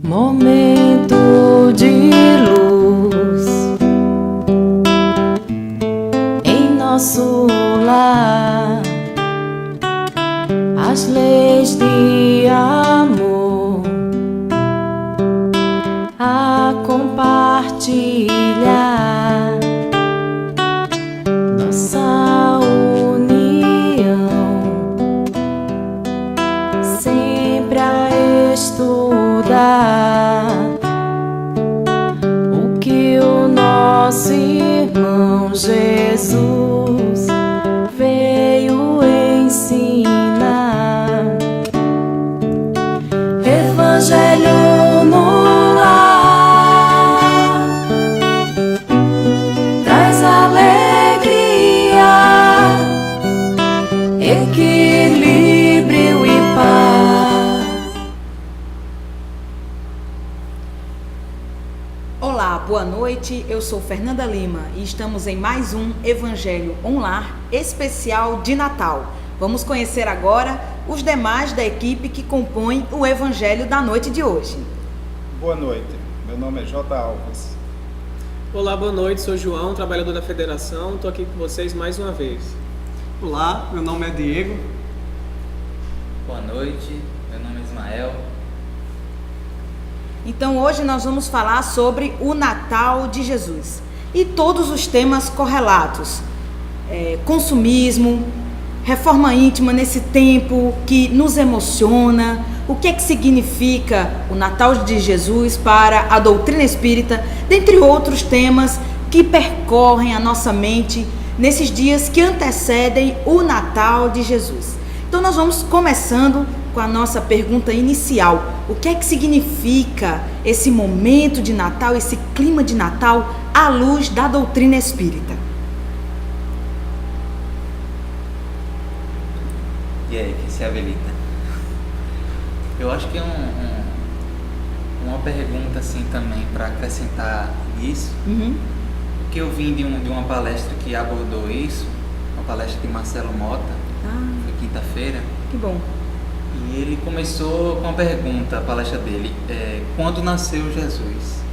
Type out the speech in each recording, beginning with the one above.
Momento de luz em nosso lar, as leis de amor a compartilhar, nossa união sempre a estudar o que o nosso irmão Jesus veio ensinar. Evangelho no lar traz alegria, equilíbrio e paz. Olá, boa noite, eu sou Fernanda Lima e estamos em mais um Evangelho Online especial de Natal. Vamos conhecer agora os demais da equipe que compõem o Evangelho da noite de hoje. Boa noite, meu nome é J. Alves. Olá, boa noite, sou João, trabalhador da Federação, estou aqui com vocês mais uma vez. Olá, meu nome é Diego. Boa noite, meu nome é Ismael. Então hoje nós vamos falar sobre o Natal de Jesus e todos os temas correlatos. Consumismo, reforma íntima nesse tempo que nos emociona, o que é que significa o Natal de Jesus para a doutrina espírita, dentre outros temas que percorrem a nossa mente nesses dias que antecedem o Natal de Jesus. Então nós vamos começando com a nossa pergunta inicial. O que é que significa esse momento de Natal, esse clima de Natal à luz da doutrina espírita? E aí, quem se habilita? Eu acho que uma pergunta assim também para acrescentar nisso, porque eu vim de uma palestra que abordou isso, uma palestra de Marcelo Mota, foi quinta-feira. Que bom. E ele começou com uma pergunta, a palestra dele, quando nasceu Jesus?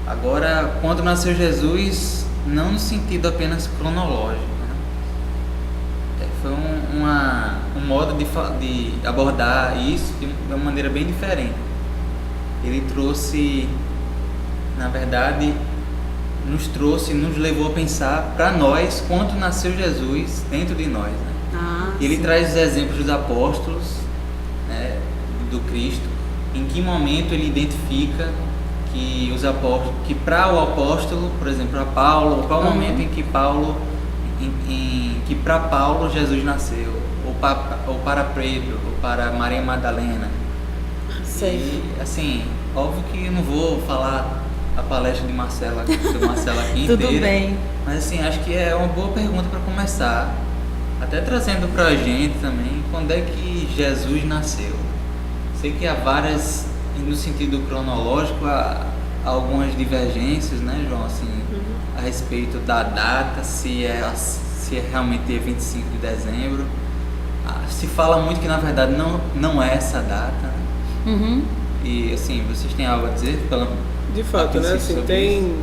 Agora, quando nasceu Jesus, não no sentido apenas cronológico, né? Foi um modo de abordar isso de uma maneira bem diferente. Ele trouxe, na verdade, nos levou a pensar para nós quando nasceu Jesus dentro de nós, né? Ele traz os exemplos dos apóstolos, né, do Cristo, em que momento ele identifica que os apóstolos, que para o apóstolo, por exemplo, para Paulo, qual o momento em que para Paulo Jesus nasceu, ou para Pedro, ou para Maria Madalena. Sei. E assim, óbvio que eu não vou falar a palestra do Marcelo aqui Tudo inteira, bem. mas assim, acho que é uma boa pergunta para começar, até trazendo para a gente também, quando é que Jesus nasceu? Sei que há várias, no sentido cronológico, há algumas divergências, né, João, assim, a respeito da data, se é realmente dia 25 de dezembro. Se fala muito que na verdade não é essa data, né? E assim, vocês têm algo a dizer? De fato, né? Assim, tem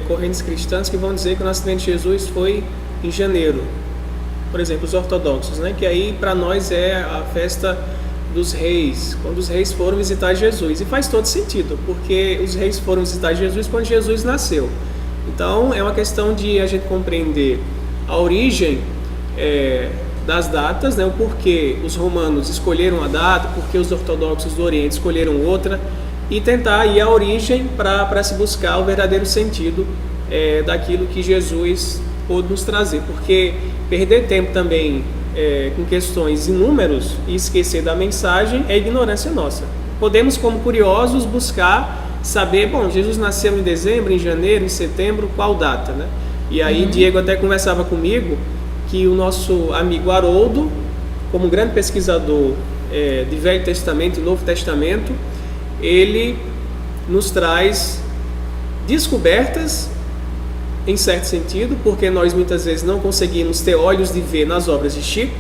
correntes cristãs que vão dizer que o nascimento de Jesus foi em janeiro. Por exemplo, os ortodoxos, né? Que aí para nós é a festa dos reis, quando os reis foram visitar Jesus. E faz todo sentido, porque os reis foram visitar Jesus quando Jesus nasceu. Então é uma questão de a gente compreender a origem das datas, né? O porquê os romanos escolheram a data, porque os ortodoxos do Oriente escolheram outra, e tentar ir à origem para se buscar o verdadeiro sentido daquilo que Jesus pôde nos trazer, porque perder tempo também com questões e números e esquecer da mensagem é ignorância nossa. Podemos, como curiosos, buscar saber, bom, Jesus nasceu em dezembro, em janeiro, em setembro, qual data, né? E aí Diego até conversava comigo que o nosso amigo Haroldo, como grande pesquisador de Velho Testamento e Novo Testamento, ele nos traz descobertas em certo sentido, porque nós muitas vezes não conseguimos ter olhos de ver nas obras de Chico,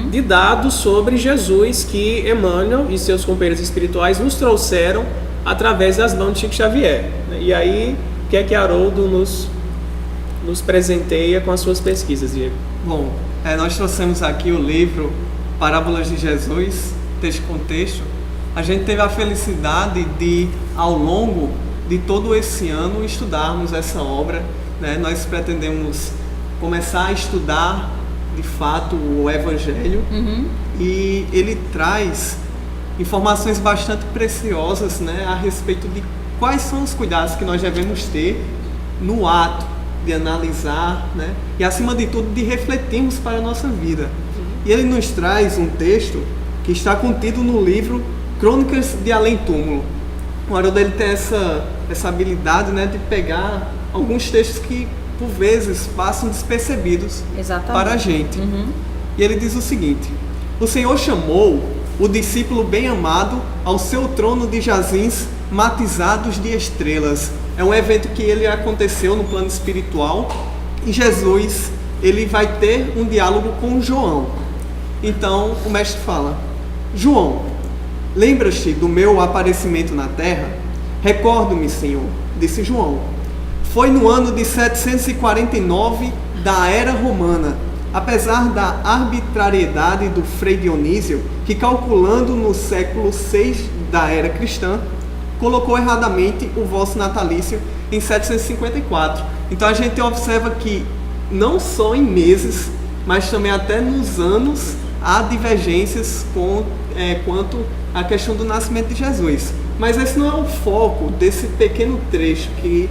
de dados sobre Jesus que Emmanuel e seus companheiros espirituais nos trouxeram através das mãos de Chico Xavier. E aí, o que é que Haroldo nos presenteia com as suas pesquisas, Diego? Bom, nós trouxemos aqui o livro Parábolas de Jesus, texto com texto. A gente teve a felicidade de, ao longo de todo esse ano, estudarmos essa obra, né? Nós pretendemos começar a estudar, de fato, o Evangelho, e ele traz informações bastante preciosas, né, a respeito de quais são os cuidados que nós devemos ter no ato de analisar, né, e, acima de tudo, de refletirmos para a nossa vida. E ele nos traz um texto que está contido no livro Crônicas de Além Túmulo. O Haroldo, ele tem essa habilidade, né, de pegar alguns textos que, por vezes, passam despercebidos para a gente. E ele diz o seguinte: o Senhor chamou o discípulo bem-amado ao seu trono de jazins matizados de estrelas. É um evento que ele aconteceu no plano espiritual, e Jesus, ele vai ter um diálogo com João. Então o mestre fala: João, lembras-te do meu aparecimento na terra? Recordo-me, Senhor, disse João. Foi no ano de 749 da era romana. Apesar da arbitrariedade do Frei Dionísio, que, calculando no século VI da era cristã, colocou erradamente o vosso natalício em 754. Então a gente observa que não só em meses, mas também até nos anos, há divergências quanto à questão do nascimento de Jesus. Mas esse não é o foco desse pequeno trecho que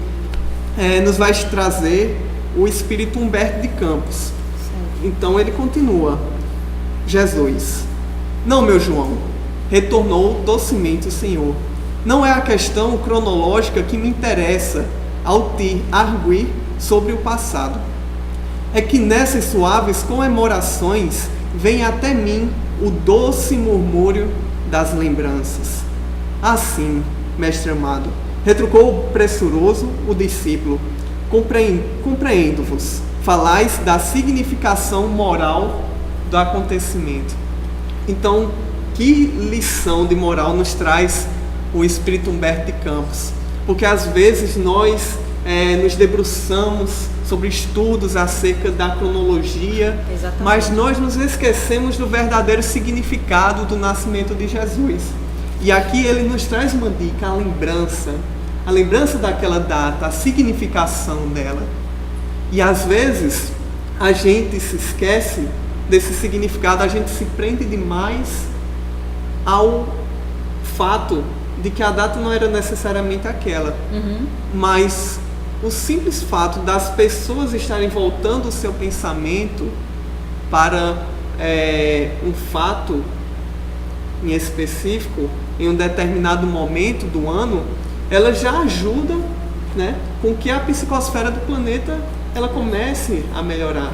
nos vai trazer o espírito Humberto de Campos. Então ele continua: Jesus: não, meu João, retornou docemente o Senhor. Não é a questão cronológica que me interessa ao te arguir sobre o passado. É que nessas suaves comemorações vem até mim o doce murmúrio das lembranças. Assim, mestre amado, retrucou pressuroso o discípulo, compreendo-vos. Falais da significação moral do acontecimento. Então, que lição de moral nos traz o espírito Humberto de Campos? Porque às vezes nós nos debruçamos sobre estudos acerca da cronologia, mas nós nos esquecemos do verdadeiro significado do nascimento de Jesus. E aqui ele nos traz uma dica, a lembrança daquela data, a significação dela. E às vezes a gente se esquece desse significado, a gente se prende demais ao fato de que a data não era necessariamente aquela. Mas o simples fato das pessoas estarem voltando o seu pensamento para um fato em específico, em um determinado momento do ano, ela já ajuda, né, com que a psicosfera do planeta ela comece a melhorar.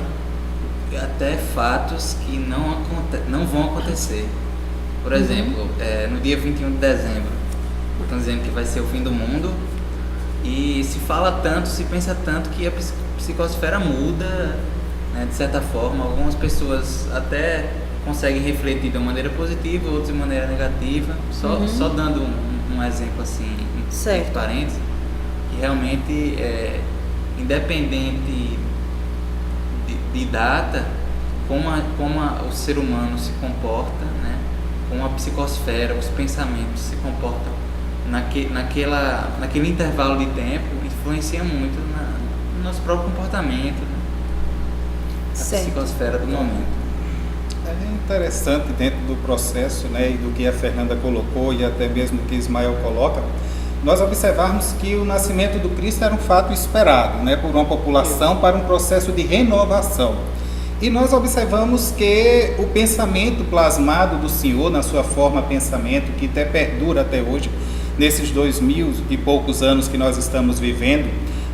Até fatos que não vão acontecer. Por exemplo, no dia 21 de dezembro, estão dizendo que vai ser o fim do mundo, e se fala tanto, se pensa tanto que a psicosfera muda, né, de certa forma. Algumas pessoas até conseguem refletir de uma maneira positiva, outras de maneira negativa. Só dando um exemplo assim, entre parênteses, que realmente independente de data, como o ser humano se comporta, né? Como a psicosfera, os pensamentos se comportam naquele intervalo de tempo, influencia muito no nosso próprio comportamento, né? A psicosfera do momento. É interessante dentro do processo, né, e do que a Fernanda colocou e até mesmo do que Ismael coloca, nós observarmos que o nascimento do Cristo era um fato esperado, né, por uma população para um processo de renovação. E nós observamos que o pensamento plasmado do Senhor, na sua forma pensamento, que até perdura até hoje, nesses 2000 e poucos anos que nós estamos vivendo,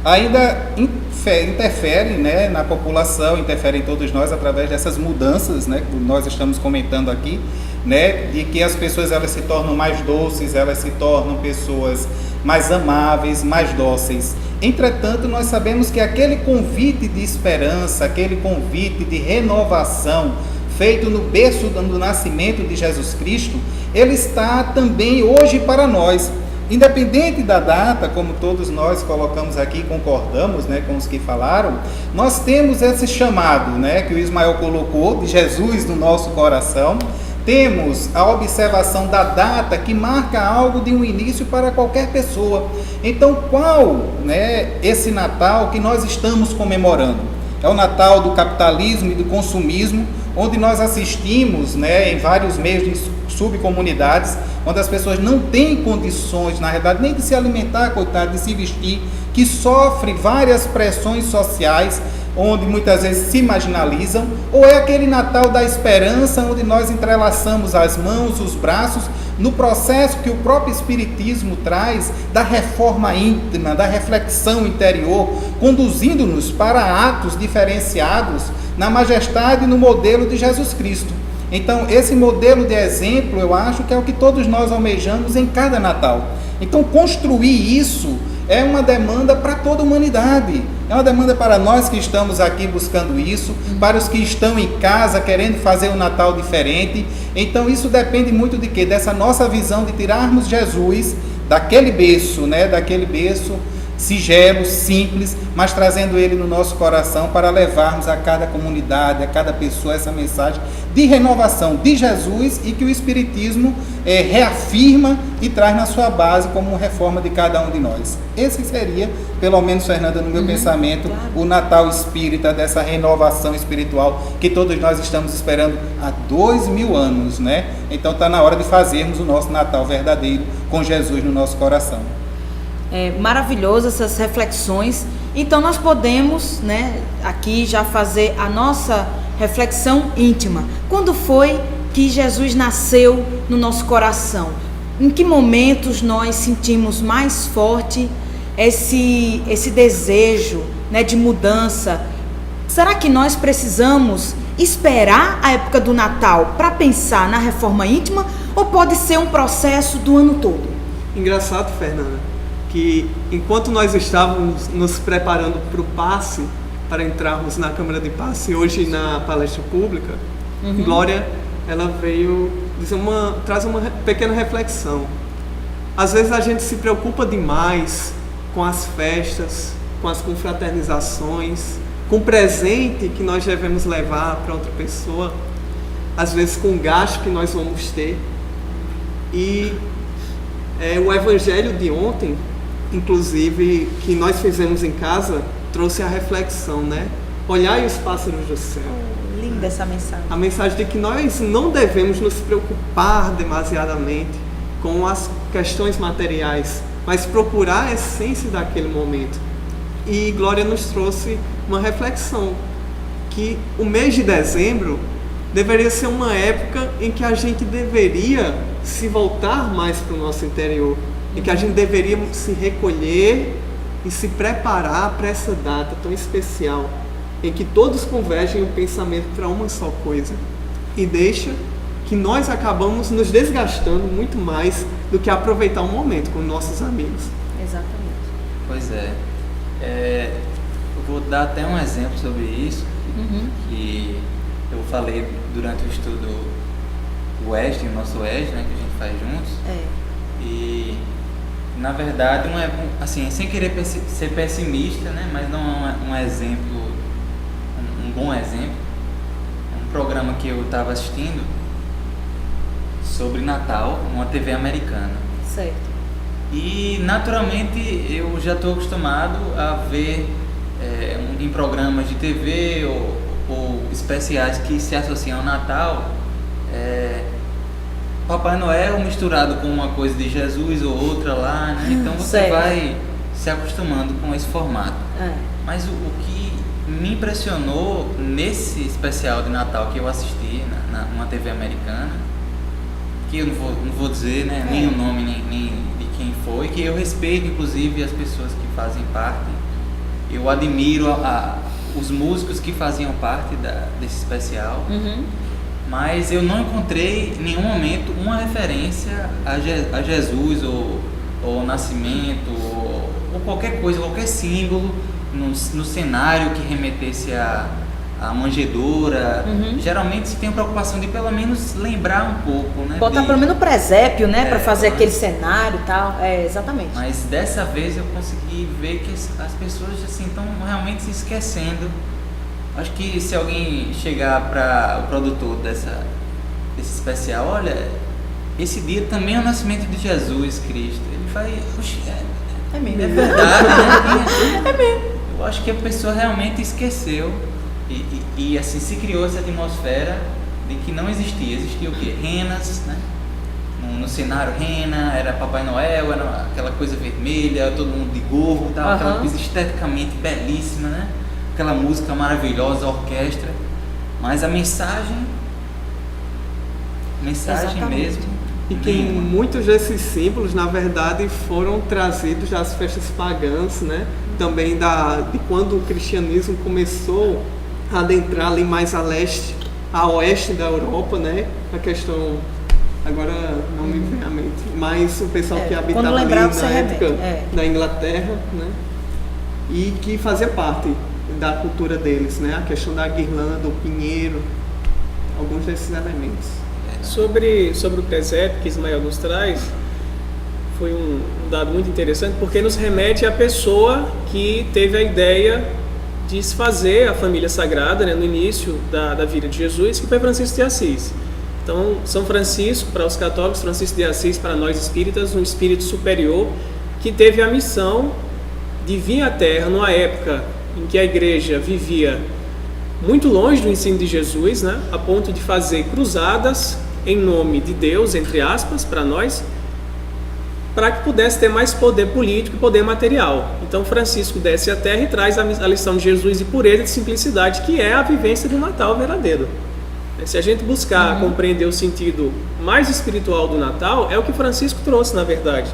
ainda interfere, né, na população, interfere em todos nós através dessas mudanças, né, que nós estamos comentando aqui, né, de que as pessoas elas se tornam mais doces, elas se tornam pessoas mais amáveis, mais dóceis. Entretanto, nós sabemos que aquele convite de esperança, aquele convite de renovação feito no berço do nascimento de Jesus Cristo, ele está também hoje para nós. Independente da data, como todos nós colocamos aqui, concordamos, né, com os que falaram, nós temos esse chamado, né, que o Ismael colocou, de Jesus no nosso coração. Temos a observação da data que marca algo de um início para qualquer pessoa. Então, qual, né, esse Natal que nós estamos comemorando? É o Natal do capitalismo e do consumismo, onde nós assistimos, né, em vários meios de subcomunidades, onde as pessoas não têm condições, na realidade, nem de se alimentar, coitado, de se vestir, que sofre várias pressões sociais, onde muitas vezes se marginalizam, ou é aquele Natal da esperança, onde nós entrelaçamos as mãos, os braços, no processo que o próprio Espiritismo traz da reforma íntima, da reflexão interior, conduzindo-nos para atos diferenciados na majestade e no modelo de Jesus Cristo. Então, esse modelo de exemplo, eu acho que é o que todos nós almejamos em cada Natal. Então, construir isso é uma demanda para toda a humanidade. É uma demanda para nós que estamos aqui buscando isso, para os que estão em casa querendo fazer um Natal diferente. Então, isso depende muito de quê? Dessa nossa visão de tirarmos Jesus daquele berço, né? Daquele berço singelo, simples, mas trazendo ele no nosso coração para levarmos a cada comunidade, a cada pessoa essa mensagem de renovação de Jesus e que o Espiritismo reafirma e traz na sua base como reforma de cada um de nós. Esse seria, pelo menos, Fernanda, no meu pensamento, o Natal espírita, dessa renovação espiritual que todos nós estamos esperando há 2000 anos, né? Então está na hora de fazermos o nosso Natal verdadeiro com Jesus no nosso coração. É maravilhoso essas reflexões. Então nós podemos, né, aqui já fazer a nossa reflexão íntima. Quando foi que Jesus nasceu no nosso coração? Em que momentos nós sentimos mais forte esse desejo, né, de mudança? Será que nós precisamos esperar a época do Natal para pensar na reforma íntima, ou pode ser um processo do ano todo? Engraçado, Fernanda, que enquanto nós estávamos nos preparando para o passe, para entrarmos na Câmara de Passe, hoje na palestra pública, Glória, ela veio dizer traz uma pequena reflexão. Às vezes a gente se preocupa demais com as festas, com as confraternizações, com o presente que nós devemos levar para outra pessoa, às vezes com o gasto que nós vamos ter. E o evangelho de ontem, inclusive, que nós fizemos em casa, trouxe a reflexão, né? Olhai os pássaros do céu. Linda essa mensagem. A mensagem de que nós não devemos nos preocupar demasiadamente com as questões materiais, mas procurar a essência daquele momento. E Glória nos trouxe uma reflexão, que o mês de dezembro deveria ser uma época em que a gente deveria se voltar mais para o nosso interior, em que a gente deveria se recolher e se preparar para essa data tão especial, em que todos convergem o pensamento para uma só coisa, e deixa que nós acabamos nos desgastando muito mais do que aproveitar o momento com nossos amigos. Exatamente. Pois é. Eu vou dar até um exemplo sobre isso, que eu falei durante o estudo do EST, o nosso EST, né, que a gente faz juntos. E, na verdade, assim, sem querer ser pessimista, né, mas não é um exemplo, um bom exemplo. É um programa que eu estava assistindo sobre Natal, uma TV americana. Certo. E, naturalmente, eu já estou acostumado a ver em programas de TV ou especiais que se associam ao Natal, Papai Noel misturado com uma coisa de Jesus ou outra lá, né? Então você vai se acostumando com esse formato. Mas o que me impressionou nesse especial de Natal que eu assisti numa TV americana, que eu não vou dizer, né, nem o nome nem de quem foi, que eu respeito inclusive as pessoas que fazem parte, eu admiro os músicos que faziam parte desse especial, mas eu não encontrei em nenhum momento uma referência a Jesus ou ao nascimento ou qualquer coisa, qualquer símbolo no cenário que remetesse a manjedoura. Geralmente se tem a preocupação de pelo menos lembrar um pouco, né? Botar pelo menos o presépio, né? Para fazer mas- aquele cenário e tal. Exatamente. Mas dessa vez eu consegui ver que as pessoas assim estão realmente se esquecendo. Acho que se alguém chegar para o produtor desse especial, olha, esse dia também é o nascimento de Jesus Cristo. Ele vai, "Oxe, É mesmo. é verdade, né? É mesmo. Eu acho que a pessoa realmente esqueceu e assim se criou essa atmosfera de que não existia. Existia o quê? Renas, né? No cenário rena, era Papai Noel, era aquela coisa vermelha, todo mundo de gorro, tal, aquela coisa esteticamente belíssima, né? Aquela música maravilhosa, a orquestra. Mas a mensagem Exatamente. mesmo. E que nenhuma. muitos desses símbolos, na verdade, foram trazidos das festas pagãs, né? Também de quando o cristianismo começou a adentrar ali mais a leste, a oeste da Europa, né? A questão, agora não me vem à mente, mas o pessoal que habitava quando ali lembrar, você na remete, época da Inglaterra, né? E que fazia parte da cultura deles, né? A questão da guirlanda, do pinheiro, alguns desses elementos. Sobre o presépio que Ismael nos traz, foi um dado muito interessante, porque nos remete à pessoa que teve a ideia de se fazer a família sagrada, né, no início da vida de Jesus, que foi Francisco de Assis. Então, São Francisco, para os católicos, Francisco de Assis, para nós espíritas, um espírito superior que teve a missão de vir à Terra numa época em que a igreja vivia muito longe do ensino de Jesus, né, a ponto de fazer cruzadas em nome de Deus, entre aspas, para nós, para que pudesse ter mais poder político e poder material. Então Francisco desce à Terra e traz a lição de Jesus de pureza e de simplicidade, que é a vivência do Natal verdadeiro. Se a gente buscar compreender o sentido mais espiritual do Natal, é o que Francisco trouxe, na verdade.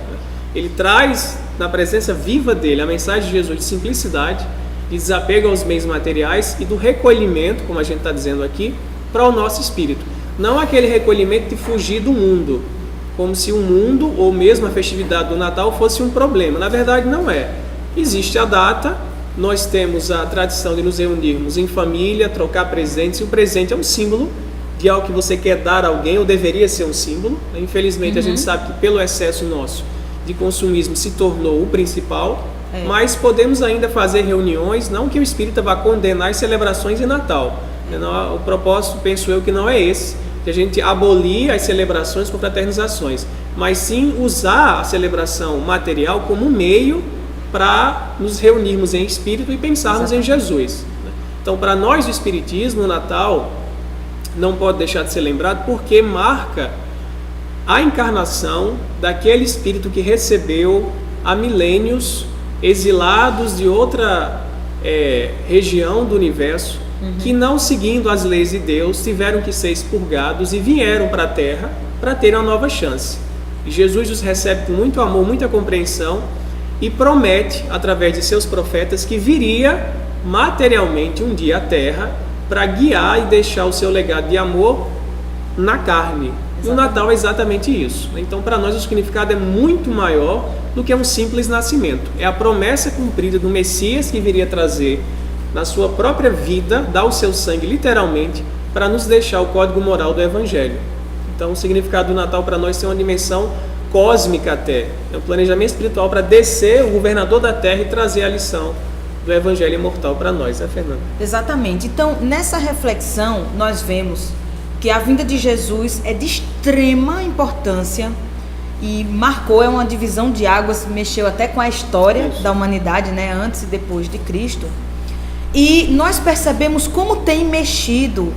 Ele traz, na presença viva dele, a mensagem de Jesus de simplicidade, de desapego aos bens materiais e do recolhimento, como a gente está dizendo aqui, para o nosso espírito. Não aquele recolhimento de fugir do mundo, como se o mundo ou mesmo a festividade do Natal fosse um problema. Na verdade, não é. Existe a data, nós temos a tradição de nos reunirmos em família, trocar presentes, e o presente é um símbolo de algo que você quer dar a alguém, ou deveria ser um símbolo. Infelizmente, a gente sabe que pelo excesso nosso de consumismo se tornou o principal, mas podemos ainda fazer reuniões, não que o espírita vá condenar as celebrações de Natal. O propósito, penso eu, que não é esse, de a gente abolir as celebrações com fraternizações, mas sim usar a celebração material como meio para nos reunirmos em espírito e pensarmos em Jesus. Então, para nós do Espiritismo, o Natal não pode deixar de ser lembrado porque marca a encarnação daquele espírito que recebeu há milênios, exilados de outra região do universo, que não seguindo as leis de Deus, tiveram que ser expurgados e vieram para a Terra para ter uma nova chance. E Jesus os recebe com muito amor, muita compreensão e promete, através de seus profetas, que viria materialmente um dia à Terra para guiar e deixar o seu legado de amor na carne. E o Natal é exatamente isso. Então, para nós, o significado é muito maior do que um simples nascimento. É a promessa cumprida do Messias que viria trazer na sua própria vida, dar o seu sangue literalmente, para nos deixar o código moral do Evangelho. Então o significado do Natal para nós tem uma dimensão cósmica até. É um planejamento espiritual para descer o governador da Terra e trazer a lição do Evangelho imortal para nós, né, Fernanda? Exatamente. Então, nessa reflexão, nós vemos que a vinda de Jesus é de extrema importância e marcou, é uma divisão de águas, mexeu até com a história da humanidade, né, antes e depois de Cristo. E nós percebemos como tem mexido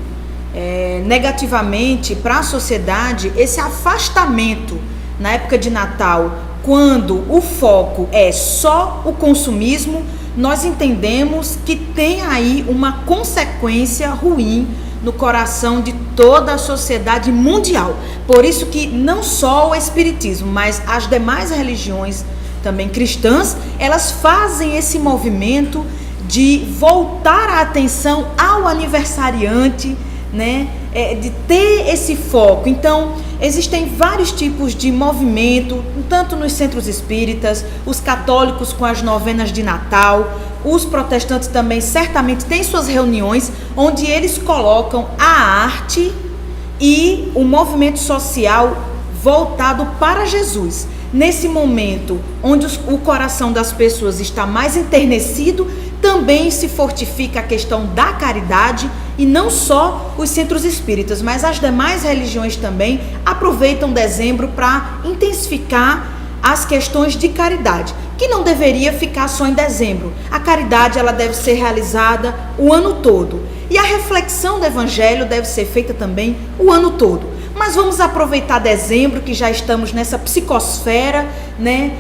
negativamente para a sociedade esse afastamento na época de Natal, quando o foco é só o consumismo. Nós entendemos que tem aí uma consequência ruim no coração de toda a sociedade mundial. Por isso que não só o Espiritismo, mas as demais religiões também cristãs, elas fazem esse movimento de voltar a atenção ao aniversariante, né? de ter esse foco. Então, existem vários tipos de movimento, tanto nos centros espíritas, os católicos com as novenas de Natal, os protestantes também certamente têm suas reuniões onde eles colocam a arte e o movimento social voltado para Jesus. Nesse momento onde o coração das pessoas está mais enternecido, também se fortifica a questão da caridade, e não só os centros espíritas, mas as demais religiões também aproveitam dezembro para intensificar as questões de caridade, que não deveria ficar só em dezembro. A caridade, ela deve ser realizada o ano todo, e a reflexão do Evangelho deve ser feita também o ano todo. Mas vamos aproveitar dezembro, que já estamos nessa psicosfera, né,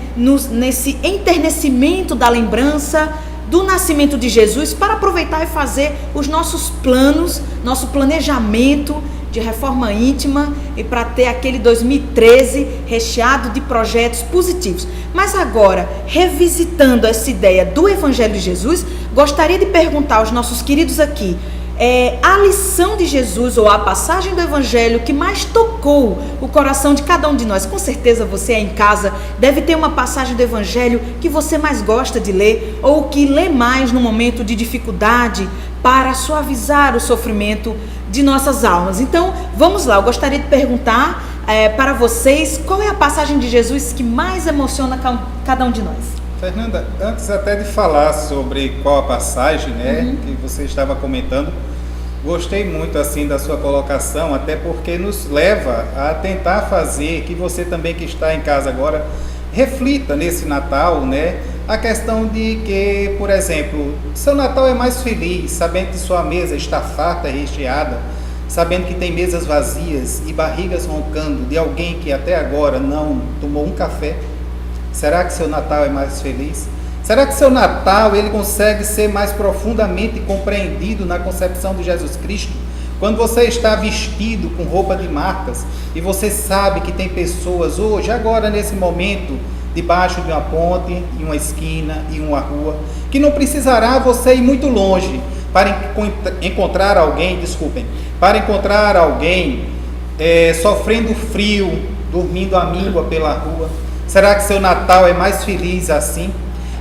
nesse enternecimento da lembrança do nascimento de Jesus, para aproveitar e fazer os nossos planos, nosso planejamento de reforma íntima, e para ter aquele 2013 recheado de projetos positivos. Mas agora, revisitando essa ideia do Evangelho de Jesus, gostaria de perguntar aos nossos queridos aqui, a lição de Jesus ou a passagem do Evangelho que mais tocou o coração de cada um de nós. Com certeza você aí em casa deve ter uma passagem do Evangelho que você mais gosta de ler, ou que lê mais no momento de dificuldade, para suavizar o sofrimento de nossas almas. Então vamos lá, eu gostaria de perguntar para vocês, qual é a passagem de Jesus que mais emociona cada um de nós? Fernanda, antes até de falar sobre qual a passagem, né, que você estava comentando, gostei muito assim da sua colocação, até porque nos leva a tentar fazer que você também que está em casa agora reflita nesse Natal, né, a questão de que, por exemplo, seu Natal é mais feliz sabendo que sua mesa está farta e recheada, sabendo que tem mesas vazias e barrigas roncando de alguém que até agora não tomou um café. Será que seu Natal é mais feliz? Será que seu Natal ele consegue ser mais profundamente compreendido na concepção de Jesus Cristo? Quando você está vestido com roupa de marcas e você sabe que tem pessoas hoje, agora nesse momento, debaixo de uma ponte, em uma esquina, em uma rua, que não precisará você ir muito longe para encontrar alguém, para encontrar alguém sofrendo frio, dormindo à míngua pela rua. Será que seu Natal é mais feliz assim?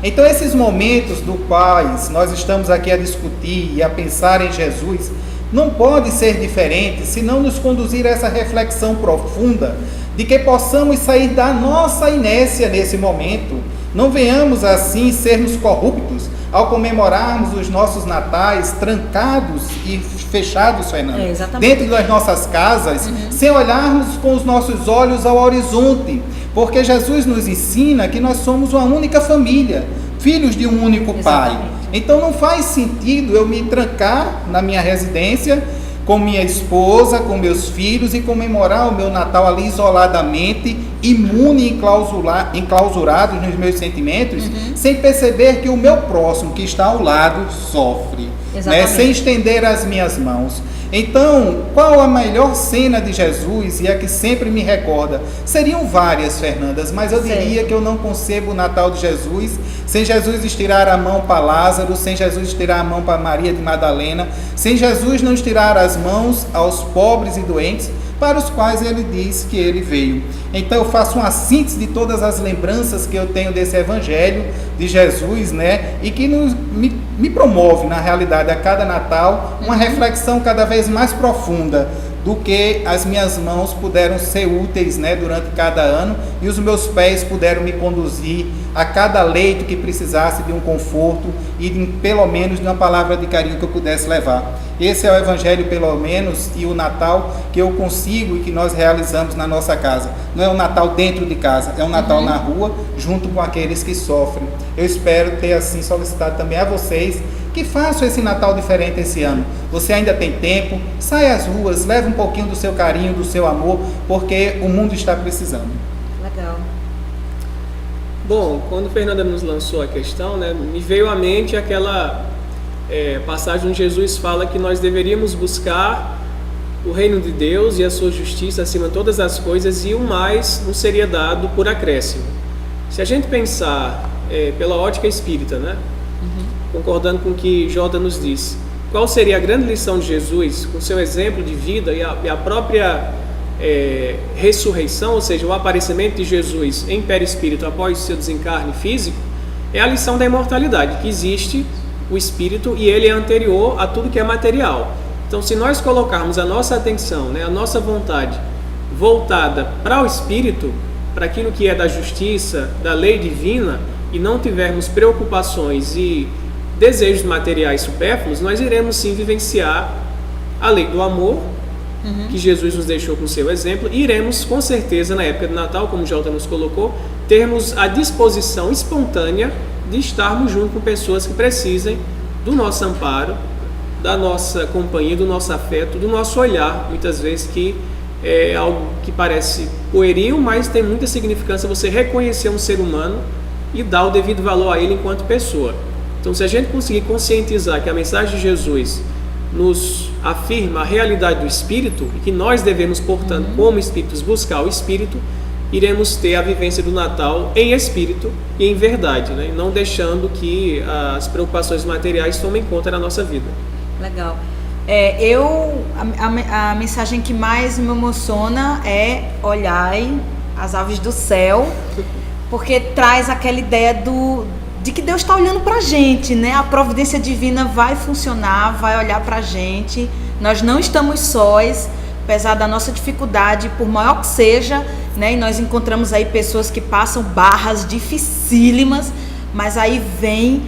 Então esses momentos do quais nós estamos aqui a discutir e a pensar em Jesus, não pode ser diferente se não nos conduzir a essa reflexão profunda de que possamos sair da nossa inércia nesse momento. Não venhamos assim sermos corruptos ao comemorarmos os nossos natais trancados e fechados, Fernanda, dentro das nossas casas, sem olharmos com os nossos olhos ao horizonte, porque Jesus nos ensina que nós somos uma única família, filhos de um único Pai. Então não faz sentido eu me trancar na minha residência com minha esposa, com meus filhos e comemorar o meu Natal ali isoladamente, imune e enclausurado nos meus sentimentos, sem perceber que o meu próximo que está ao lado sofre, né? Sem estender as minhas mãos. Então, qual a melhor cena de Jesus e a que sempre me recorda? Seriam várias, Fernandas, mas eu diria que eu não concebo o Natal de Jesus sem Jesus estirar a mão para Lázaro, sem Jesus estirar a mão para Maria de Madalena, sem Jesus não estirar as mãos aos pobres e doentes, para os quais ele diz que ele veio. Então eu faço uma síntese de todas as lembranças que eu tenho desse Evangelho de Jesus, né? E que me promove, na realidade, a cada Natal, uma reflexão cada vez mais profunda do que as minhas mãos puderam ser úteis, né, durante cada ano, e os meus pés puderam me conduzir a cada leito que precisasse de um conforto e pelo menos de uma palavra de carinho que eu pudesse levar. Esse é o Evangelho, pelo menos, e o Natal que eu consigo e que nós realizamos na nossa casa. Não é um Natal dentro de casa, é um Natal na rua, junto com aqueles que sofrem. Eu espero ter assim solicitado também a vocês que façam esse Natal diferente esse ano. Você ainda tem tempo, saia às ruas, leve um pouquinho do seu carinho, do seu amor, porque o mundo está precisando. Legal. Bom, quando Fernanda nos lançou a questão, né, me veio à mente aquela passagem onde Jesus fala que nós deveríamos buscar o reino de Deus e a sua justiça acima de todas as coisas, e o mais nos seria dado por acréscimo. Se a gente pensar pela ótica espírita, né, concordando com o que Jota nos disse, qual seria a grande lição de Jesus, com seu exemplo de vida e a própria ressurreição, ou seja, o aparecimento de Jesus em perispírito após o seu desencarne físico, é a lição da imortalidade, que existe o espírito e ele é anterior a tudo que é material. Então, se nós colocarmos a nossa atenção, a nossa vontade voltada para o espírito, para aquilo que é da justiça, da lei divina, e não tivermos preocupações e desejos materiais supérfluos, nós iremos sim vivenciar a lei do amor, que Jesus nos deixou com seu exemplo, e iremos com certeza, na época do Natal, como o Jota nos colocou, termos a disposição espontânea de estarmos junto com pessoas que precisem do nosso amparo, da nossa companhia, do nosso afeto, do nosso olhar, muitas vezes que é algo que parece pueril, mas tem muita significância você reconhecer um ser humano e dar o devido valor a ele enquanto pessoa. Então, se a gente conseguir conscientizar que a mensagem de Jesus nos afirma a realidade do Espírito e que nós devemos, portanto, como Espíritos, buscar o Espírito, iremos ter a vivência do Natal em Espírito e em verdade, e não deixando que as preocupações materiais tomem conta da nossa vida. Legal. A mensagem que mais me emociona é olhai as aves do céu, porque traz aquela ideia de que Deus está olhando para a gente, A providência divina vai funcionar, vai olhar para a gente. Nós não estamos sós, apesar da nossa dificuldade, por maior que seja, E nós encontramos aí pessoas que passam barras dificílimas, mas aí vem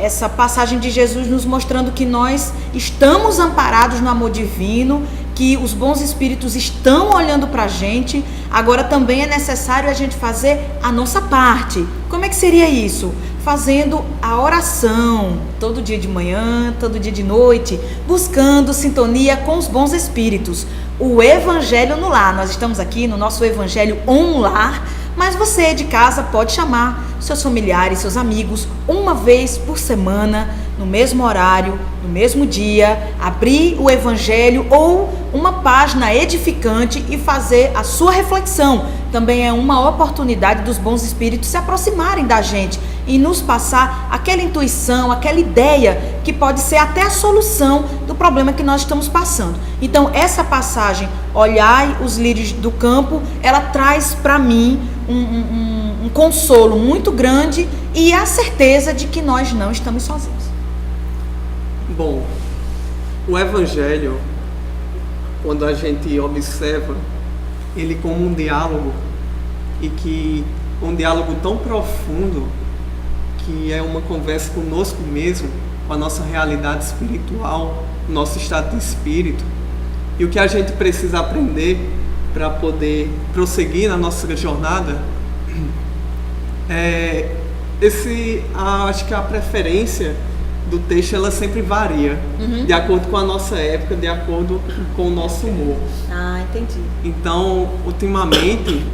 essa passagem de Jesus nos mostrando que nós estamos amparados no amor divino, que os bons espíritos estão olhando para a gente. Agora também é necessário a gente fazer a nossa parte. Como é que seria isso? Fazendo a oração, todo dia de manhã, todo dia de noite, buscando sintonia com os bons espíritos. O Evangelho no Lar, nós estamos aqui no nosso Evangelho On Lar, mas você de casa pode chamar seus familiares, seus amigos, uma vez por semana, no mesmo horário, no mesmo dia, abrir o Evangelho ou uma página edificante e fazer a sua reflexão. Também é uma oportunidade dos bons espíritos se aproximarem da gente e nos passar aquela intuição, aquela ideia que pode ser até a solução do problema que nós estamos passando. Então, essa passagem, olhai os lírios do campo, ela traz para mim um consolo muito grande e a certeza de que nós não estamos sozinhos. Bom, o Evangelho, quando a gente observa ele como um diálogo, e que um diálogo tão profundo, que é uma conversa conosco mesmo, com a nossa realidade espiritual, nosso estado de espírito, e o que a gente precisa aprender para poder prosseguir na nossa jornada, acho que a preferência do texto ela sempre varia, de acordo com a nossa época, de acordo com o nosso humor. Ah, entendi. Então, ultimamente,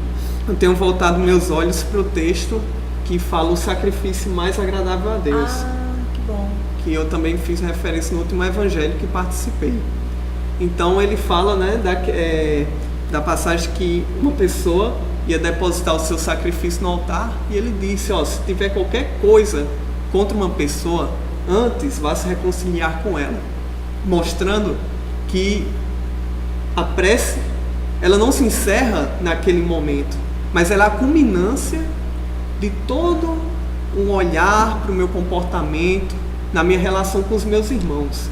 eu tenho voltado meus olhos para o texto que fala o sacrifício mais agradável a Deus. Ah, que bom. Que eu também fiz referência no último evangelho que participei. Então, ele fala, da passagem que uma pessoa ia depositar o seu sacrifício no altar, e ele disse, se tiver qualquer coisa contra uma pessoa, antes vá se reconciliar com ela, mostrando que a prece, ela não se encerra naquele momento, mas ela é a culminância de todo um olhar para o meu comportamento, na minha relação com os meus irmãos,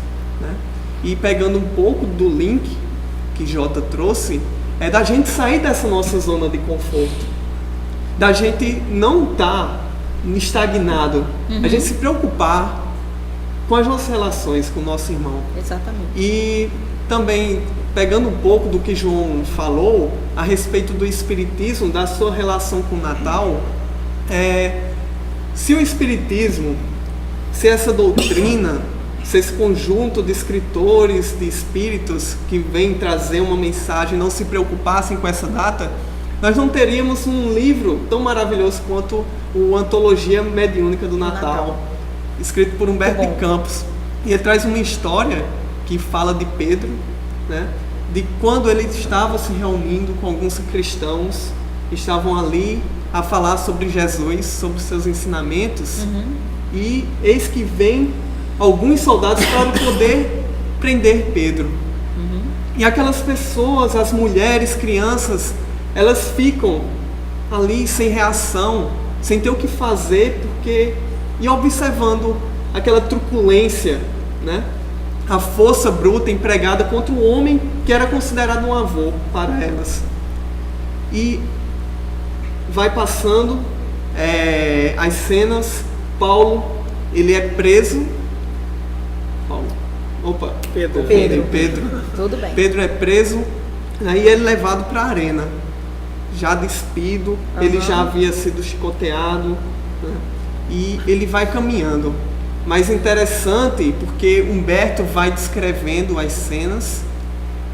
E pegando um pouco do link que Jota trouxe, é da gente sair dessa nossa zona de conforto, da gente não estar estagnado, a gente se preocupar com as nossas relações com o nosso irmão. Exatamente. E também, pegando um pouco do que João falou a respeito do Espiritismo, da sua relação com o Natal, se o Espiritismo, se essa doutrina, se esse conjunto de escritores, de espíritos que vêm trazer uma mensagem, não se preocupassem com essa data, nós não teríamos um livro tão maravilhoso quanto o Antologia Mediúnica do Natal, escrito por Humberto de Campos. E ele traz uma história que fala de Pedro, de quando ele estava se reunindo com alguns cristãos que estavam ali a falar sobre Jesus, sobre seus ensinamentos, e eis que vem alguns soldados para poder prender Pedro. E aquelas pessoas, as mulheres, crianças, elas ficam ali sem reação, sem ter o que fazer, e observando aquela truculência, né? A força bruta empregada contra o homem que era considerado um avô para elas. E vai passando as cenas. Paulo, ele é preso. Pedro. Tudo bem. Pedro é preso, aí ele é levado para a arena, já despido, ele já havia sido chicoteado, né? E ele vai caminhando. Mas interessante porque Humberto vai descrevendo as cenas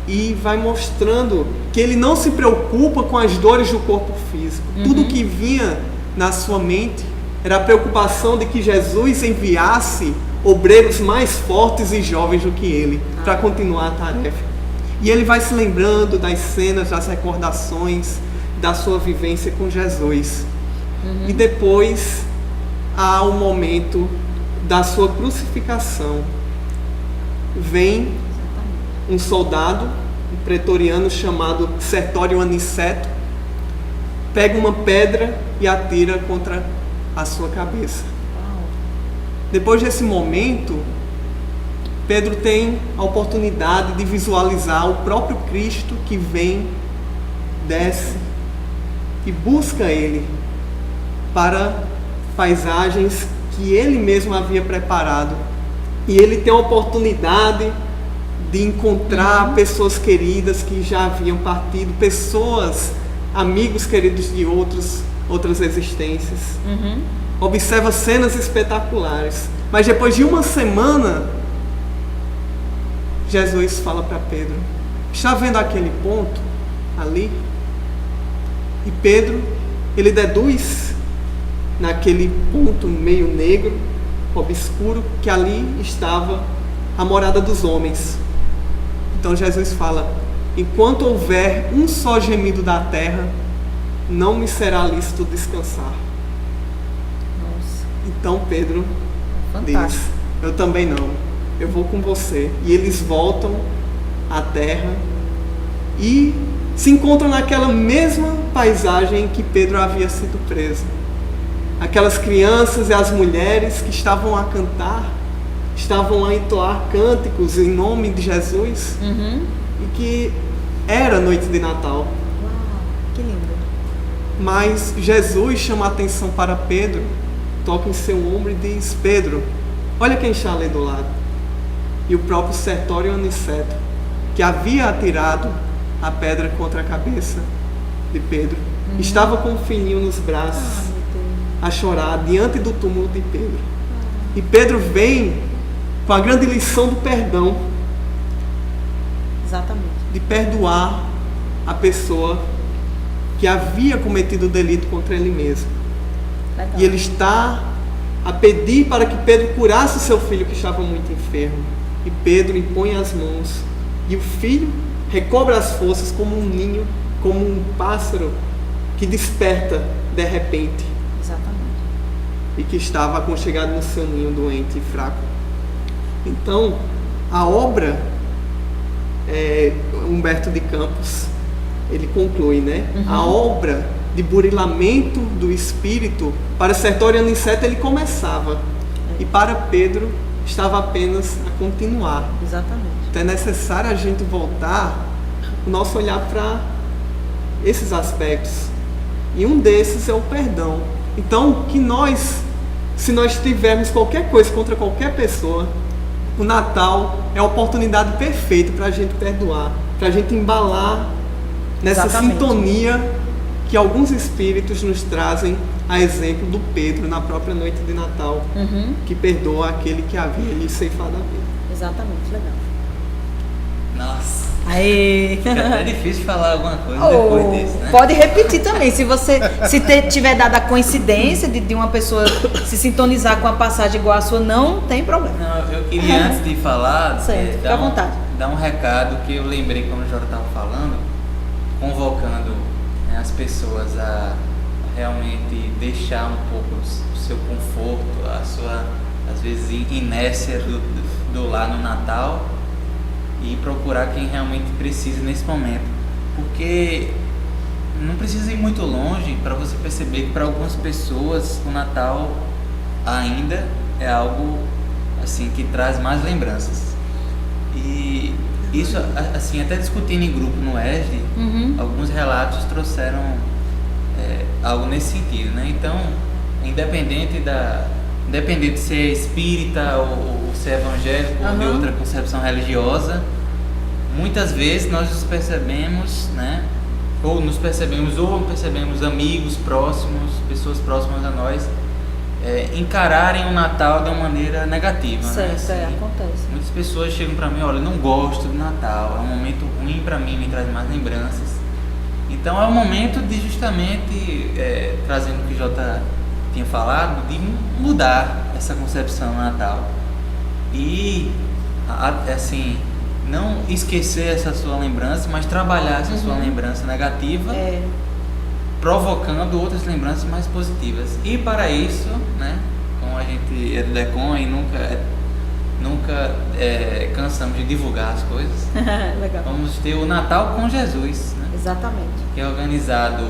e vai mostrando que ele não se preocupa com as dores do corpo físico. Tudo que vinha na sua mente era a preocupação de que Jesus enviasse obreiros mais fortes e jovens do que ele para continuar a tarefa. E ele vai se lembrando das cenas, das recordações da sua vivência com Jesus. E depois há o momento da sua crucificação. Vem um soldado, um pretoriano chamado Sertório Aniceto, pega uma pedra e atira contra a sua cabeça. Depois desse momento, Pedro tem a oportunidade de visualizar o próprio Cristo que vem, desce e busca ele para paisagens que ele mesmo havia preparado. E ele tem a oportunidade de encontrar pessoas queridas que já haviam partido, pessoas, amigos queridos de outras existências. Observa cenas espetaculares. Mas depois de uma semana, Jesus fala para Pedro: está vendo aquele ponto ali? E Pedro, ele deduz naquele ponto meio negro, obscuro, que ali estava a morada dos homens. Então Jesus fala: enquanto houver um só gemido da terra, não me será lícito descansar. Então Pedro diz: eu também não, eu vou com você. E eles voltam à terra e se encontram naquela mesma paisagem em que Pedro havia sido preso. Aquelas crianças e as mulheres que estavam a cantar, estavam a entoar cânticos em nome de Jesus, e que era noite de Natal. Uau, que lindo. Mas Jesus chama a atenção para Pedro, toca em seu ombro e diz: Pedro, olha quem está ali do lado. E o próprio Sertório Aniceto, que havia atirado a pedra contra a cabeça de Pedro, estava com o filhinho nos braços, a chorar diante do túmulo de Pedro. E Pedro vem com a grande lição do perdão. Exatamente. De perdoar a pessoa que havia cometido o delito contra ele mesmo. Legal. E ele está a pedir para que Pedro curasse o seu filho que estava muito enfermo. E Pedro impõe as mãos e o filho recobra as forças como um ninho, como um pássaro que desperta de repente. Exatamente. E que estava aconchegado no seu ninho, doente e fraco. Então, a obra, Humberto de Campos, ele conclui, né? A obra de burilamento do espírito para Sertório Aniceto ele começava, e para Pedro estava apenas a continuar. Exatamente. Então é necessário a gente voltar o nosso olhar para esses aspectos, e um desses é o perdão. Então, que nós, se nós tivermos qualquer coisa contra qualquer pessoa, o Natal é a oportunidade perfeita para a gente perdoar, para a gente embalar nessa Exatamente. sintonia que alguns espíritos nos trazem, a exemplo do Pedro na própria noite de Natal, que perdoa aquele que havia lhe ceifado a vida. Exatamente, legal. Nossa, Aê! fica até difícil falar alguma coisa depois disso, né? Pode repetir também, se tiver dado a coincidência de uma pessoa se sintonizar com a passagem igual a sua, não tem problema. Não, eu queria antes de falar, Certo, fica à vontade. dar um recado que eu lembrei quando o Jora estava falando, convocando, né, as pessoas a realmente deixar um pouco o seu conforto, a às vezes inércia do lar no Natal e procurar quem realmente precisa nesse momento, porque não precisa ir muito longe para você perceber que para algumas pessoas o Natal ainda é algo assim que traz mais lembranças. E isso, assim, até discutindo em grupo no ESD, alguns relatos trouxeram algo nesse sentido, né? Então, independente de ser espírita ou ser evangélico ou de outra concepção religiosa, muitas vezes nós nos percebemos, né? Ou percebemos amigos próximos, pessoas próximas a nós, encararem o Natal de uma maneira negativa. Certo, né? Assim, acontece. muitas pessoas chegam para mim, olha, eu não gosto do Natal, é um momento ruim para mim, me traz mais lembranças. Então é o momento de justamente, trazendo o que o Jota tinha falado, de mudar essa concepção do Natal. E, assim, não esquecer essa sua lembrança, mas trabalhar essa sua lembrança negativa, provocando outras lembranças mais positivas. E para isso, né, como a gente é do DECOM e nunca cansamos de divulgar as coisas, Legal. vamos ter o Natal com Jesus, né, Exatamente. que é organizado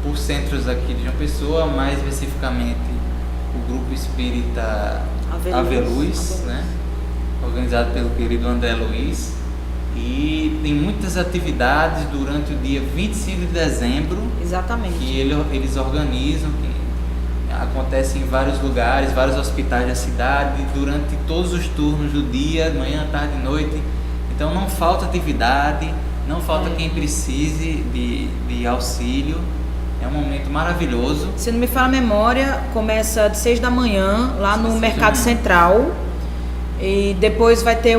por centros aqui de João Pessoa, mais especificamente o Grupo Espírita Aveluz, né, organizado pelo querido André Luiz. E tem muitas atividades durante o dia 25 de dezembro. Exatamente. Que eles organizam, que acontece em vários lugares, vários hospitais da cidade, durante todos os turnos do dia, manhã, tarde e noite. Então não falta atividade, não falta quem precise de auxílio. É um momento maravilhoso. Se não me falha a memória, começa de 6 da manhã, lá no Mercado Central. E depois vai ter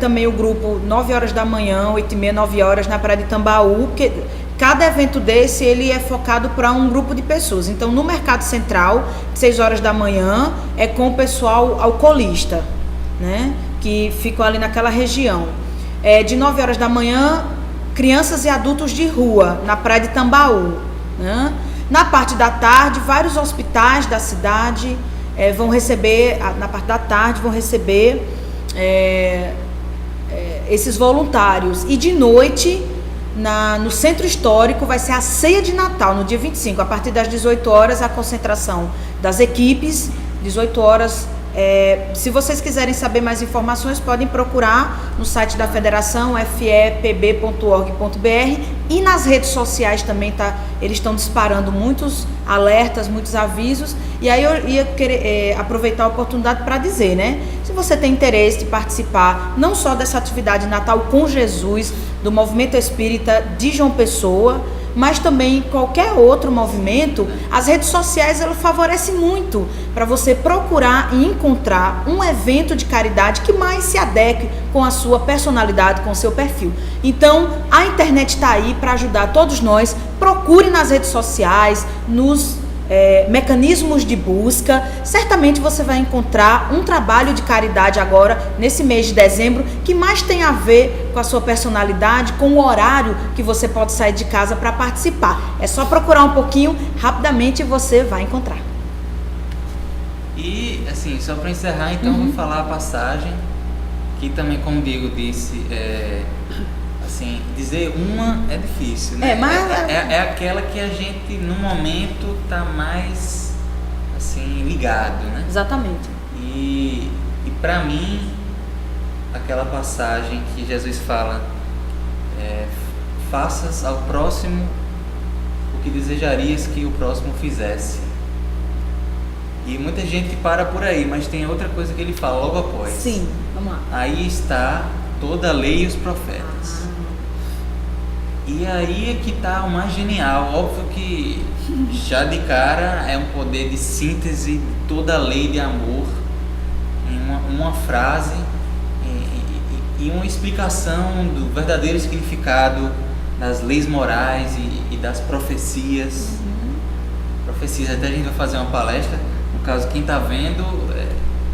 também o grupo 9 horas da manhã, 8h30, 9 horas na Praia de Tambaú, porque cada evento desse ele é focado para um grupo de pessoas. Então no Mercado Central, 6 horas da manhã, é com o pessoal alcoolista, né, que ficam ali naquela região. De 9 horas da manhã, crianças e adultos de rua, na Praia de Tambaú, né? Na parte da tarde, vários hospitais da cidade vão receber, na parte da tarde, esses voluntários. E de noite, no Centro Histórico, vai ser a ceia de Natal, no dia 25. A partir das 18 horas, a concentração das equipes, 18 horas. Se vocês quiserem saber mais informações, podem procurar no site da Federação, fepb.org.br, e nas redes sociais também, eles estão disparando muitos alertas, muitos avisos. E aí eu ia querer aproveitar a oportunidade para dizer, né? Se você tem interesse de participar não só dessa atividade Natal com Jesus, do Movimento Espírita de João Pessoa, mas também qualquer outro movimento, as redes sociais elas favorecem muito para você procurar e encontrar um evento de caridade que mais se adeque com a sua personalidade, com o seu perfil. Então, a internet está aí para ajudar todos nós. Procure nas redes sociais, nos mecanismos de busca. Certamente você vai encontrar um trabalho de caridade agora, nesse mês de dezembro, que mais tem a ver com a sua personalidade, com o horário que você pode sair de casa para participar. É só procurar um pouquinho, rapidamente você vai encontrar. E, assim, só para encerrar, então, vou falar a passagem, que também, como o Diego disse, assim, dizer uma é difícil, né? É aquela que a gente, no momento, tá mais, assim, ligado, né? Exatamente. E para mim, aquela passagem que Jesus fala, faças ao próximo o que desejarias que o próximo fizesse. E muita gente para por aí, mas tem outra coisa que ele fala logo após. Sim, vamos lá. Aí está toda a lei e os profetas. E aí é que está o mais genial. Óbvio que já de cara é um poder de síntese de toda a lei de amor em uma frase e uma explicação do verdadeiro significado das leis morais e das profecias. Profecias, até a gente vai fazer uma palestra. No caso, quem está vendo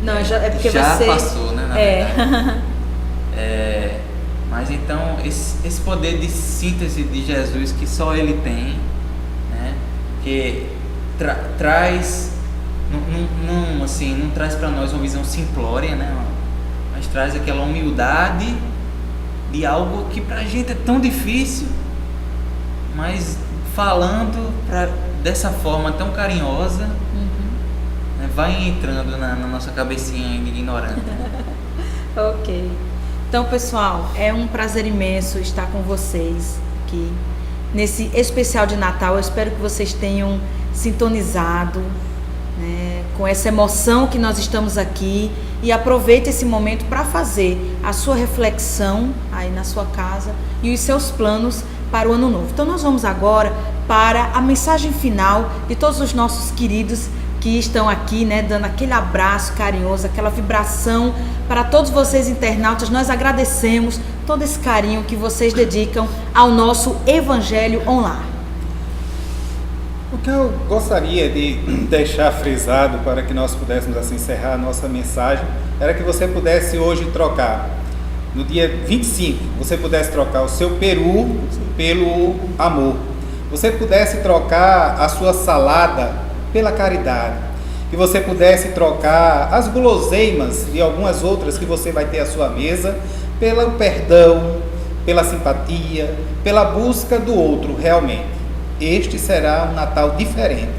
Não, já, é porque já você... passou, né, na verdade. Mas então, esse poder de síntese de Jesus que só Ele tem, né, que traz assim, não traz para nós uma visão simplória, né? Mas traz aquela humildade de algo que pra gente é tão difícil, mas falando dessa forma tão carinhosa, né, vai entrando na nossa cabecinha ainda ignorante. Ok. Então, pessoal, é um prazer imenso estar com vocês aqui nesse especial de Natal. Eu espero que vocês tenham sintonizado, né, com essa emoção que nós estamos aqui, e aproveite esse momento para fazer a sua reflexão aí na sua casa e os seus planos para o ano novo. Então nós vamos agora para a mensagem final de todos os nossos queridos que estão aqui, né, dando aquele abraço carinhoso, aquela vibração para todos vocês internautas. Nós agradecemos todo esse carinho que vocês dedicam ao nosso Evangelho Online. O que eu gostaria de deixar frisado para que nós pudéssemos assim encerrar a nossa mensagem era que você pudesse hoje trocar, no dia 25, você pudesse trocar o seu peru pelo amor. Você pudesse trocar a sua salada pela caridade. Que você pudesse trocar as guloseimas e algumas outras que você vai ter à sua mesa pelo perdão, pela simpatia, pela busca do outro realmente. Este será um Natal diferente,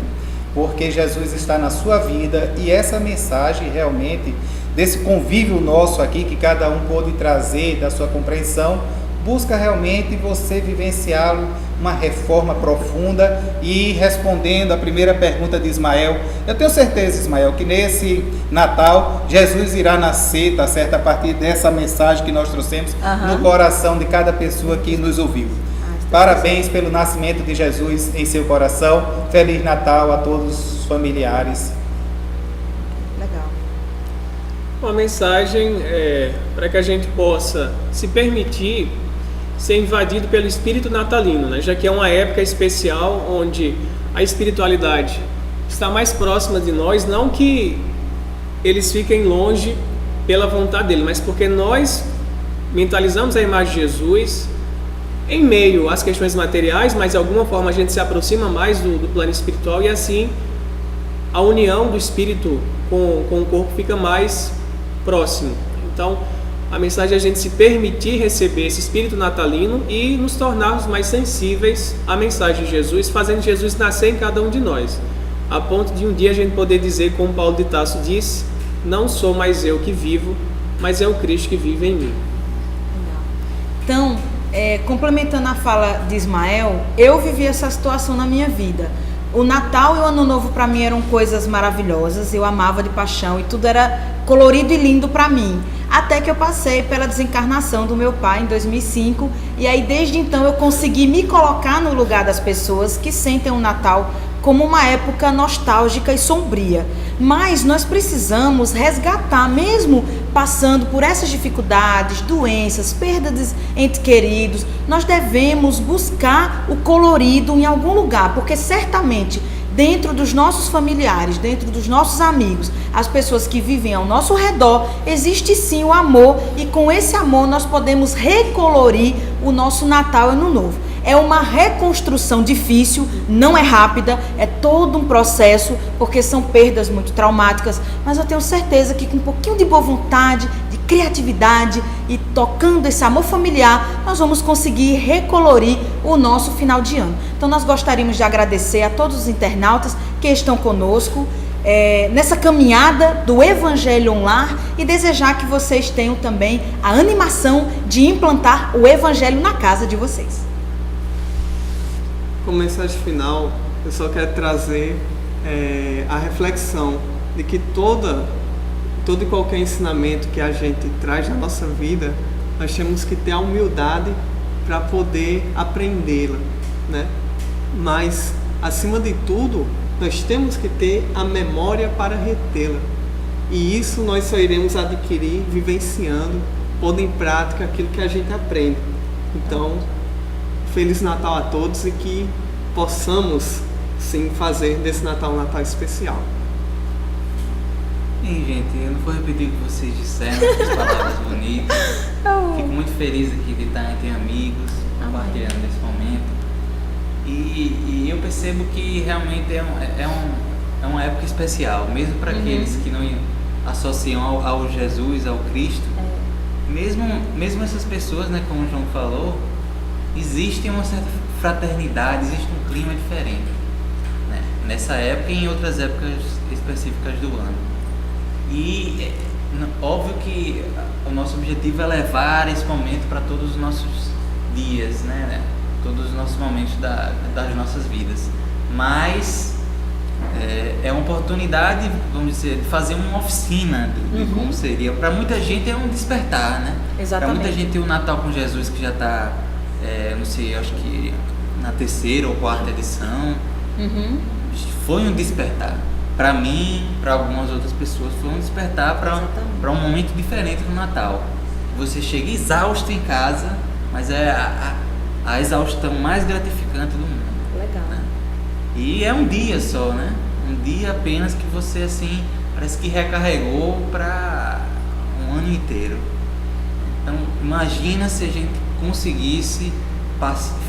porque Jesus está na sua vida, e essa mensagem realmente, desse convívio nosso aqui, que cada um pôde trazer da sua compreensão, busca realmente você vivenciá-lo, uma reforma profunda. E respondendo a primeira pergunta de Ismael, eu tenho certeza, Ismael, que nesse Natal Jesus irá nascer, tá certo, a partir dessa mensagem que nós trouxemos no coração de cada pessoa que nos ouviu. Parabéns pelo nascimento de Jesus em seu coração. Feliz Natal a todos os familiares. Legal. Uma mensagem para que a gente possa se permitir ser invadido pelo espírito natalino, né? Já que é uma época especial onde a espiritualidade está mais próxima de nós, não que eles fiquem longe pela vontade dele, mas porque nós mentalizamos a imagem de Jesus em meio às questões materiais, mas de alguma forma a gente se aproxima mais do plano espiritual, e assim a união do espírito com o corpo fica mais próximo. Então a mensagem é a gente se permitir receber esse espírito natalino e nos tornarmos mais sensíveis à mensagem de Jesus, fazendo Jesus nascer em cada um de nós, a ponto de um dia a gente poder dizer, como Paulo de Tarso disse: não sou mais eu que vivo, mas é o Cristo que vive em mim. Então, complementando a fala de Ismael, eu vivi essa situação na minha vida. O Natal e o Ano Novo para mim eram coisas maravilhosas, eu amava de paixão e tudo era colorido e lindo para mim, até que eu passei pela desencarnação do meu pai em 2005, e aí desde então eu consegui me colocar no lugar das pessoas que sentem o Natal como uma época nostálgica e sombria. Mas nós precisamos resgatar, mesmo passando por essas dificuldades, doenças, perdas de entes queridos, nós devemos buscar o colorido em algum lugar, porque certamente dentro dos nossos familiares, dentro dos nossos amigos, as pessoas que vivem ao nosso redor, existe sim o amor, e com esse amor nós podemos recolorir o nosso Natal e Ano Novo. É uma reconstrução difícil, não é rápida, é todo um processo, porque são perdas muito traumáticas, mas eu tenho certeza que com um pouquinho de boa vontade, de criatividade e tocando esse amor familiar, nós vamos conseguir recolorir o nosso final de ano. Então nós gostaríamos de agradecer a todos os internautas que estão conosco nessa caminhada do Evangelho Online, e desejar que vocês tenham também a animação de implantar o Evangelho na casa de vocês. Como mensagem final, eu só quero trazer a reflexão de que todo e qualquer ensinamento que a gente traz na nossa vida, nós temos que ter a humildade para poder aprendê-la, né? Mas, acima de tudo, nós temos que ter a memória para retê-la. E isso nós só iremos adquirir vivenciando, pondo em prática aquilo que a gente aprende. Então, Feliz Natal a todos, e que possamos sim fazer desse Natal um Natal especial. Bem, gente, eu não vou repetir o que vocês disseram, as palavras bonitas. Fico muito feliz aqui de estar entre amigos, compartilhando nesse momento. E eu percebo que realmente é é uma época especial, mesmo para aqueles que não associam ao Jesus, ao Cristo. Mesmo essas pessoas, né, como o João falou, existe uma certa fraternidade, existe um clima diferente, né, nessa época e em outras épocas específicas do ano. E óbvio que o nosso objetivo é levar esse momento para todos os nossos dias, né, todos os nossos momentos das nossas vidas. Mas é uma oportunidade, vamos dizer, de fazer uma oficina de como seria. Para muita gente é um despertar, né? Para muita gente o Natal com Jesus, que já está, não sei, acho que na 3ª ou 4ª edição, foi um despertar. Para mim, para algumas outras pessoas, foi um despertar para um momento diferente no Natal. Você chega exausto em casa, mas é a exaustão mais gratificante do mundo. Legal. Né? E é um dia só, né? Um dia apenas que você, assim, parece que recarregou para um ano inteiro. Então, imagina se a gente conseguisse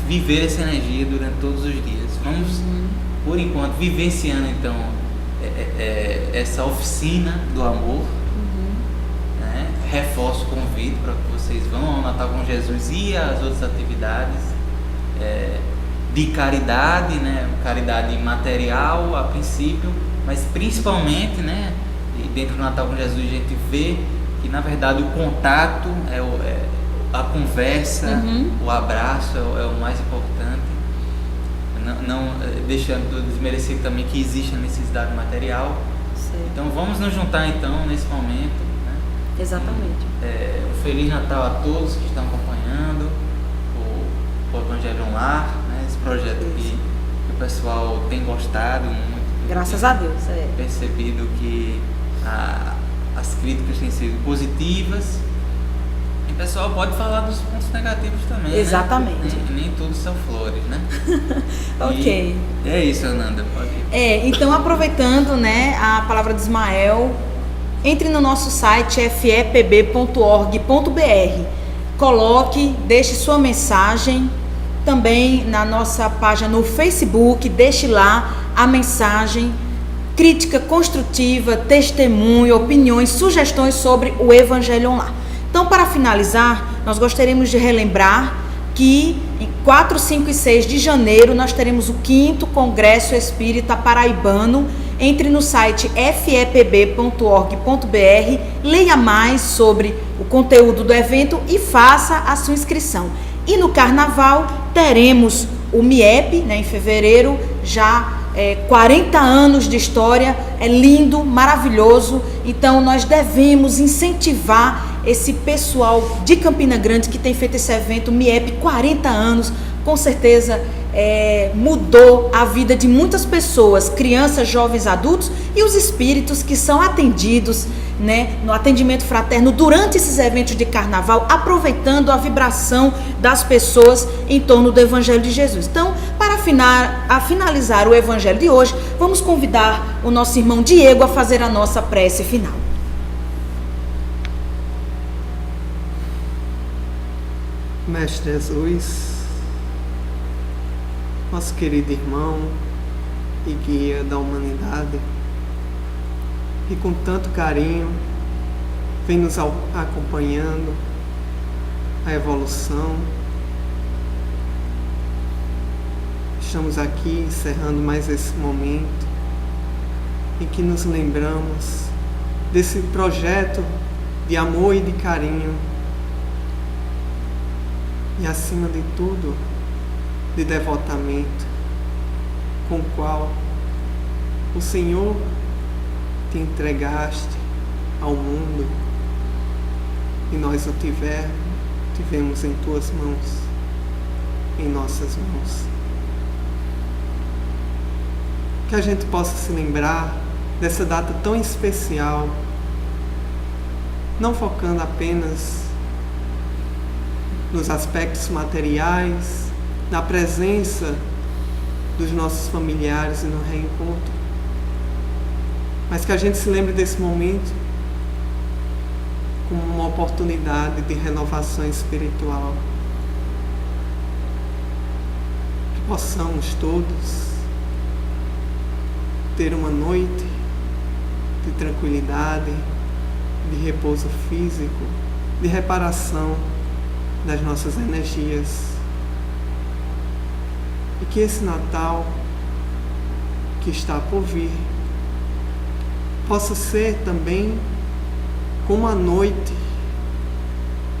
viver essa energia durante todos os dias. Vamos, por enquanto, vivenciando, então, essa oficina do amor. Né? Reforço o convite para que vocês vão ao Natal com Jesus e às outras atividades de caridade, né? Caridade material a princípio, mas principalmente, né? E dentro do Natal com Jesus a gente vê que na verdade o contato, a conversa, o abraço é o mais importante, não deixando de desmerecer também que existe a necessidade material. Certo. Então vamos nos juntar então nesse momento, né? Exatamente. Um Feliz Natal a todos que estão acompanhando o Evangelho no Lar, né? Esse projeto que o pessoal tem gostado muito. Graças a Deus. Percebido que as críticas têm sido positivas. E o pessoal pode falar dos pontos negativos também. Exatamente. Né? Nem tudo são flores, né? Ok. E é isso, Ananda. Pode ir. Então, aproveitando, né, a palavra de Ismael, entre no nosso site fepb.org.br, coloque, deixe sua mensagem, também na nossa página no Facebook, deixe lá a mensagem, crítica construtiva, testemunho, opiniões, sugestões sobre o Evangelho Online. Então, para finalizar, nós gostaríamos de relembrar que em 4, 5 e 6 de janeiro nós teremos o 5º Congresso Espírita Paraibano. Entre no site fepb.org.br, leia mais sobre o conteúdo do evento e faça a sua inscrição. E no Carnaval teremos o MIEP, né, em fevereiro, já 40 anos de história, é lindo, maravilhoso. Então nós devemos incentivar esse pessoal de Campina Grande que tem feito esse evento, MIEP, 40 anos, com certeza mudou a vida de muitas pessoas, crianças, jovens, adultos e os espíritos que são atendidos, né, no atendimento fraterno durante esses eventos de carnaval, aproveitando a vibração das pessoas em torno do Evangelho de Jesus. Então, para finalizar o Evangelho de hoje, vamos convidar o nosso irmão Diego a fazer a nossa prece final. Mestre Jesus, nosso querido irmão e guia da humanidade, que com tanto carinho vem nos acompanhando a evolução. Estamos aqui encerrando mais esse momento em que nos lembramos desse projeto de amor e de carinho e, acima de tudo, de devotamento com o qual o Senhor te entregaste ao mundo e nós o tivemos em tuas mãos, em nossas mãos. Que a gente possa se lembrar dessa data tão especial, não focando apenas nos aspectos materiais, na presença dos nossos familiares e no reencontro, mas que a gente se lembre desse momento como uma oportunidade de renovação espiritual, que possamos todos ter uma noite de tranquilidade, de repouso físico, de reparação das nossas energias. E que esse Natal que está por vir possa ser também como a noite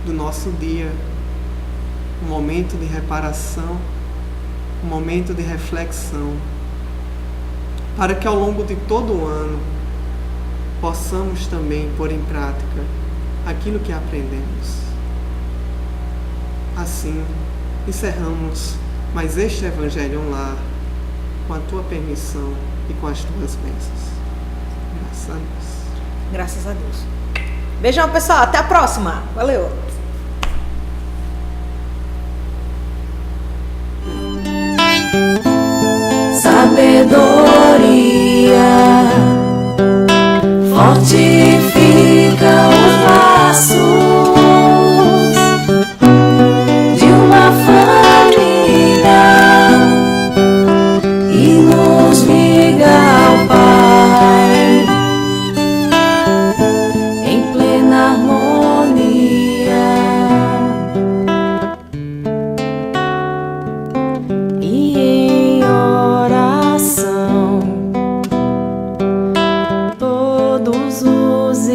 do nosso dia, um momento de reparação, um momento de reflexão, para que ao longo de todo o ano possamos também pôr em prática aquilo que aprendemos. Assim, encerramos mais este Evangelho Lar com a tua permissão e com as tuas bênçãos. Graças a Deus. Graças a Deus. Beijão, pessoal. Até a próxima. Valeu. Sabedoria fortifica os laços de uma família e nos liga ao Pai em plena harmonia. E em oração todos os